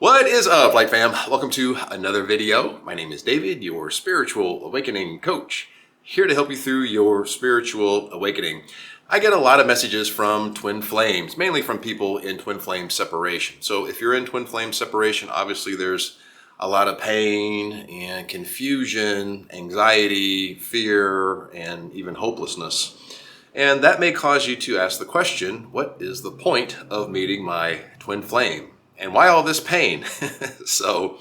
What is up, Light Fam? Welcome to another video. My name is David, your spiritual awakening coach, here to help you through your spiritual awakening. I get a lot of messages from twin flames, mainly from people in twin flame separation. So if you're in twin flame separation, obviously there's a lot of pain and confusion, anxiety, fear, and even hopelessness. And that may cause you to ask the question, what is the point of meeting my twin flame? And why all this pain? So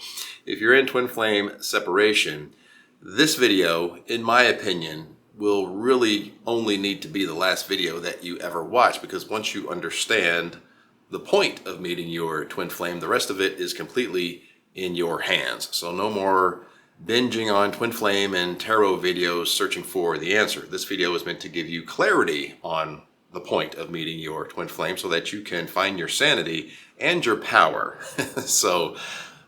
if you're in twin flame separation, this video, in my opinion, will really only need to be the last video that you ever watch, because once you understand the point of meeting your twin flame, the rest of it is completely in your hands. So no more binging on twin flame and tarot videos searching for the answer. This video is meant to give you clarity on the point of meeting your twin flame so that you can find your sanity and your power. So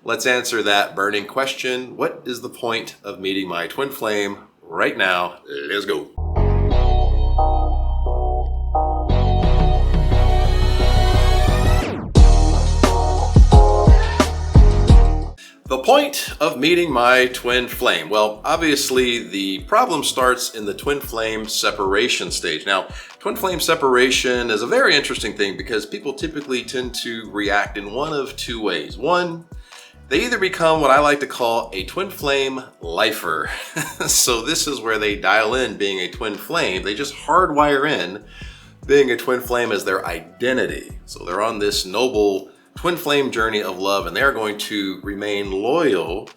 let's answer that burning question. What is the point of meeting my twin flame right now? Let's go. The point of meeting my twin flame. Well, obviously the problem starts in the twin flame separation stage. Now, twin flame separation is a very interesting thing because people typically tend to react in one of two ways. One, they either become what I like to call a twin flame lifer. So this is where they dial in being a twin flame. They just hardwire in being a twin flame as their identity. So they're on this noble twin flame journey of love, and they're going to remain loyal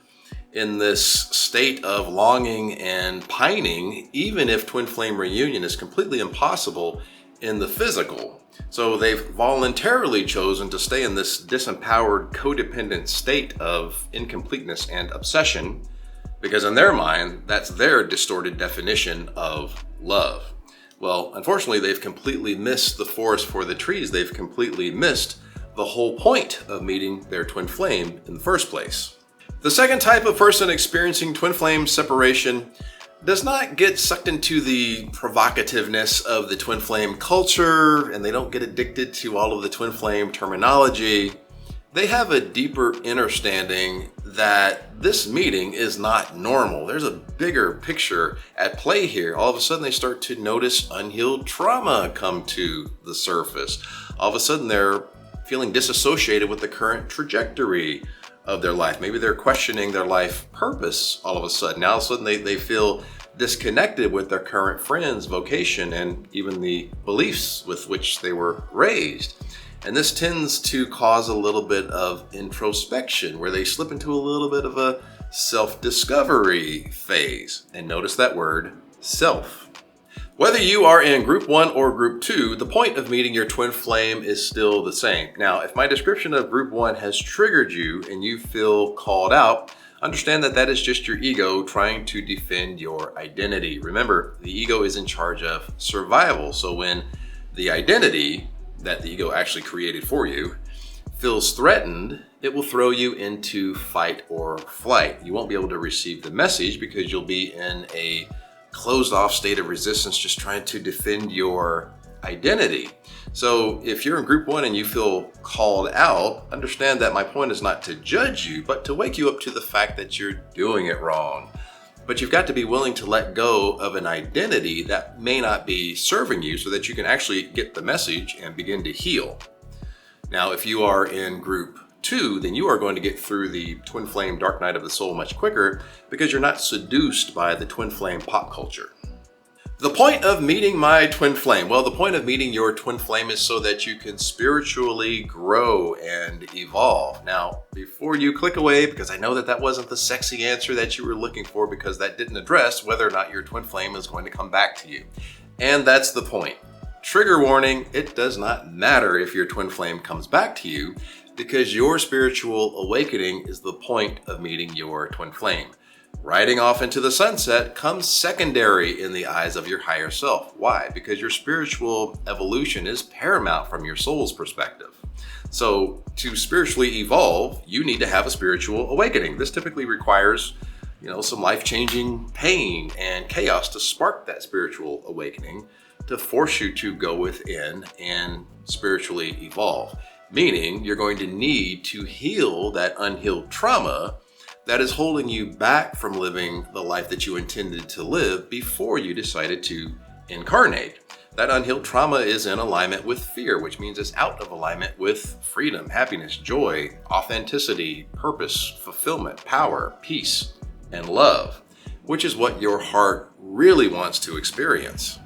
in this state of longing and pining, even if twin flame reunion is completely impossible in the physical. So they've voluntarily chosen to stay in this disempowered, codependent state of incompleteness and obsession, because in their mind, that's their distorted definition of love. Well, unfortunately, they've completely missed the forest for the trees. They've completely missed the whole point of meeting their twin flame in the first place. The second type of person experiencing twin flame separation does not get sucked into the provocativeness of the twin flame culture, and they don't get addicted to all of the twin flame terminology. They have a deeper understanding that this meeting is not normal. There's a bigger picture at play here. All of a sudden they start to notice unhealed trauma come to the surface. All of a sudden they're feeling disassociated with the current trajectory of their life. Maybe they're questioning their life purpose all of a sudden. Now all of a sudden they feel disconnected with their current friends, vocation, and even the beliefs with which they were raised. And this tends to cause a little bit of introspection, where they slip into a little bit of a self-discovery phase. And notice that word, self. Whether you are in group 1 or group 2, the point of meeting your twin flame is still the same. Now, if my description of group 1 has triggered you and you feel called out, understand that that is just your ego trying to defend your identity. Remember, the ego is in charge of survival. So when the identity that the ego actually created for you feels threatened, it will throw you into fight or flight. You won't be able to receive the message because you'll be in a closed off state of resistance, just trying to defend your identity. So if you're in group 1 and you feel called out, understand that my point is not to judge you, but to wake you up to the fact that you're doing it wrong. But you've got to be willing to let go of an identity that may not be serving you so that you can actually get the message and begin to heal. Now, if you are in group 2, then you are going to get through the twin flame dark night of the soul much quicker because you're not seduced by the twin flame pop culture. The point of meeting my twin flame. Well, the point of meeting your twin flame is so that you can spiritually grow and evolve. Now, before you click away, because I know that that wasn't the sexy answer that you were looking for, because that didn't address whether or not your twin flame is going to come back to you. And that's the point. Trigger warning, it does not matter if your twin flame comes back to you, because your spiritual awakening is the point of meeting your twin flame. Riding off into the sunset comes secondary in the eyes of your higher self. Why? Because your spiritual evolution is paramount from your soul's perspective. So to spiritually evolve, you need to have a spiritual awakening. This typically requires, some life-changing pain and chaos to spark that spiritual awakening, to force you to go within and spiritually evolve. meaning you're going to need to heal that unhealed trauma that is holding you back from living the life that you intended to live before you decided to incarnate. That unhealed trauma is in alignment with fear, which means it's out of alignment with freedom, happiness, joy, authenticity, purpose, fulfillment, power, peace, and love, which is what your heart really wants to experience.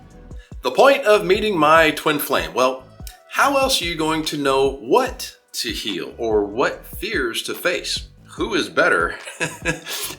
The point of meeting my twin flame, well, how else are you going to know what to heal or what fears to face? Who is better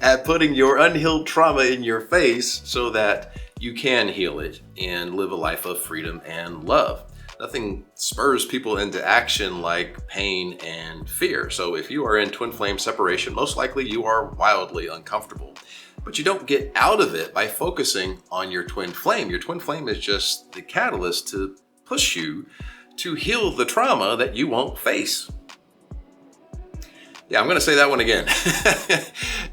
at putting your unhealed trauma in your face so that you can heal it and live a life of freedom and love? Nothing spurs people into action like pain and fear. So if you are in twin flame separation, most likely you are wildly uncomfortable. But you don't get out of it by focusing on your twin flame. Your twin flame is just the catalyst to push you to heal the trauma that you won't face. Yeah, I'm going to say that one again.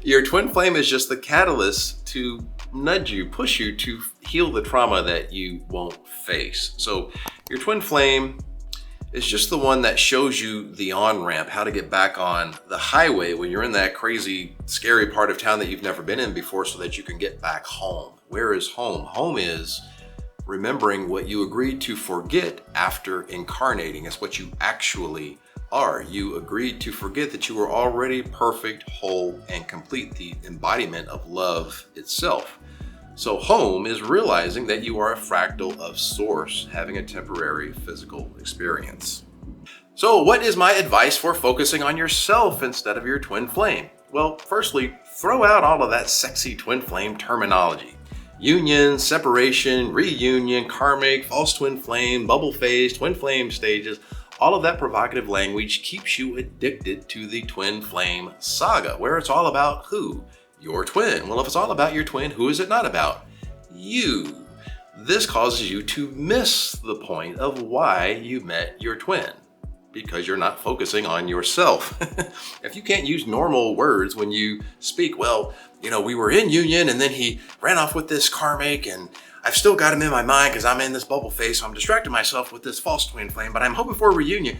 Your twin flame is just the catalyst to nudge you, push you to heal the trauma that you won't face. So your twin flame is just the one that shows you the on-ramp, how to get back on the highway when you're in that crazy, scary part of town that you've never been in before so that you can get back home. Where is home? Home is remembering what you agreed to forget after incarnating. It's what you actually are. You agreed to forget that you were already perfect, whole, and complete, the embodiment of love itself. So home is realizing that you are a fractal of source, having a temporary physical experience. So what is my advice for focusing on yourself instead of your twin flame? Well, firstly, throw out all of that sexy twin flame terminology. Union, separation, reunion, karmic, false twin flame, bubble phase, twin flame stages. All of that provocative language keeps you addicted to the twin flame saga, where it's all about who? Your twin. Well, if it's all about your twin, who is it not about? You. This causes you to miss the point of why you met your twin, because you're not focusing on yourself. If you can't use normal words when you speak, well, we were in union and then he ran off with this karmic and I've still got him in my mind because I'm in this bubble phase, so I'm distracting myself with this false twin flame, but I'm hoping for a reunion.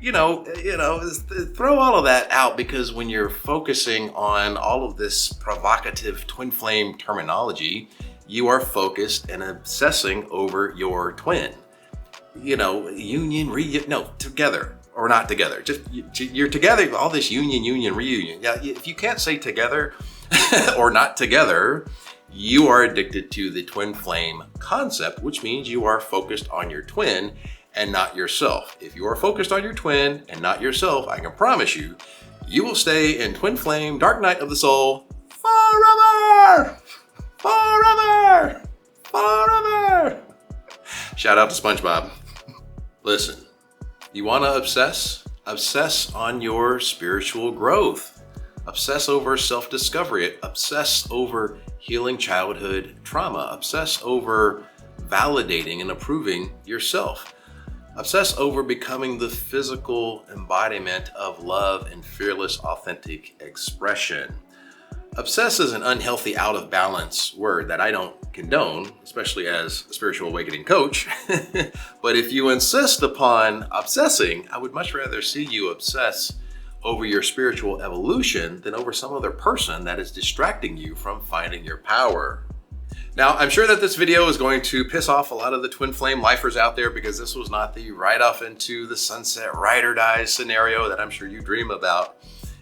Throw all of that out, because when you're focusing on all of this provocative twin flame terminology, you are focused and obsessing over your twin. Union, reunion, no, together or not together. Just you're together, all this union, reunion. Yeah, if you can't say together or not together, you are addicted to the twin flame concept, which means you are focused on your twin and not yourself. If you are focused on your twin and not yourself, I can promise you, you will stay in twin flame, dark night of the soul, forever, forever, forever. Shout out to SpongeBob. Listen, you want to obsess? Obsess on your spiritual growth. Obsess over self-discovery. Obsess over healing childhood trauma. Obsess over validating and approving yourself. Obsess over becoming the physical embodiment of love and fearless, authentic expression. Obsess is an unhealthy, out of balance word that I don't condone, especially as a spiritual awakening coach. But if you insist upon obsessing, I would much rather see you obsess over your spiritual evolution than over some other person that is distracting you from finding your power. Now, I'm sure that this video is going to piss off a lot of the twin flame lifers out there, because this was not the ride off into the sunset, ride or die scenario that I'm sure you dream about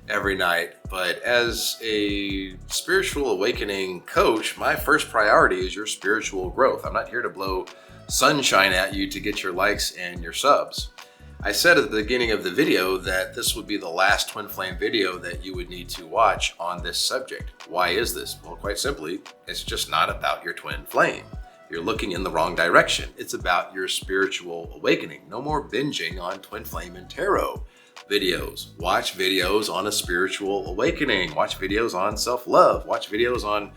every night. But as a spiritual awakening coach, my first priority is your spiritual growth. I'm not here to blow sunshine at you to get your likes and your subs. I said at the beginning of the video that this would be the last twin flame video that you would need to watch on this subject. Why is this? Well, quite simply, it's just not about your twin flame. You're looking in the wrong direction. It's about your spiritual awakening. No more binging on twin flame and tarot videos. Watch videos on a spiritual awakening. Watch videos on self-love. Watch videos on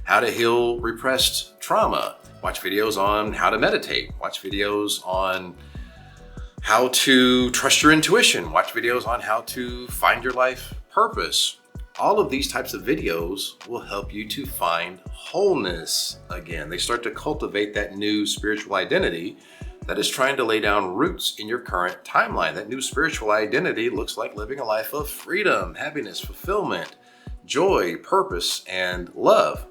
how to heal repressed trauma. Watch videos on how to meditate. Watch videos on how to trust your intuition. Watch videos on how to find your life purpose. All of these types of videos will help you to find wholeness again. They start to cultivate that new spiritual identity that is trying to lay down roots in your current timeline. That new spiritual identity looks like living a life of freedom, happiness, fulfillment, joy, purpose, and love.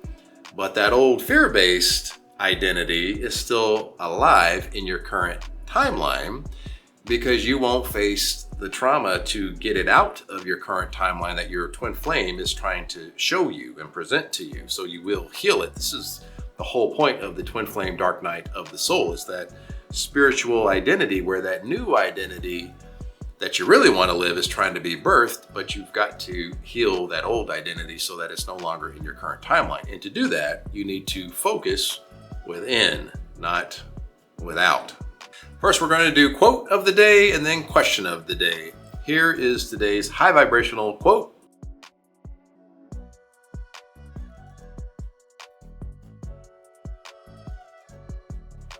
But that old fear-based identity is still alive in your current timeline because you won't face the trauma to get it out of your current timeline that your twin flame is trying to show you and present to you. So you will heal it. This is the whole point of the twin flame dark night of the soul, is that spiritual identity where that new identity that you really want to live is trying to be birthed, but you've got to heal that old identity so that it's no longer in your current timeline. And to do that, you need to focus within, not without. First, we're going to do quote of the day and then question of the day. Here is today's high vibrational quote.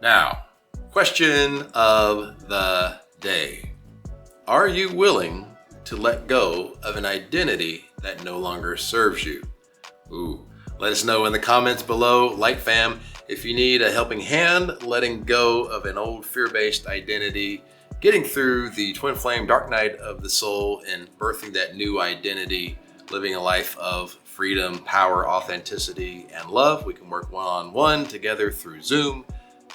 Now, question of the day. Are you willing to let go of an identity that no longer serves you? Ooh, let us know in the comments below. Light fam, if you need a helping hand letting go of an old fear-based identity, getting through the twin flame dark night of the soul and birthing that new identity, living a life of freedom, power, authenticity, and love, we can work one-on-one together through Zoom.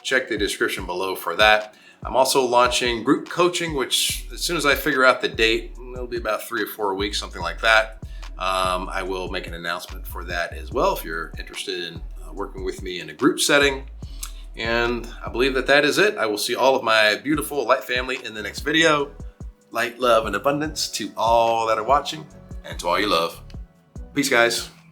Check the description below for that. I'm also launching group coaching, which as soon as I figure out the date, it'll be about 3 or 4 weeks, something like that. I will make an announcement for that as well if you're interested in working with me in a group setting. And I believe that is it. I will see all of my beautiful light family in the next video. Light, love, and abundance to all that are watching and to all you love. Peace, guys.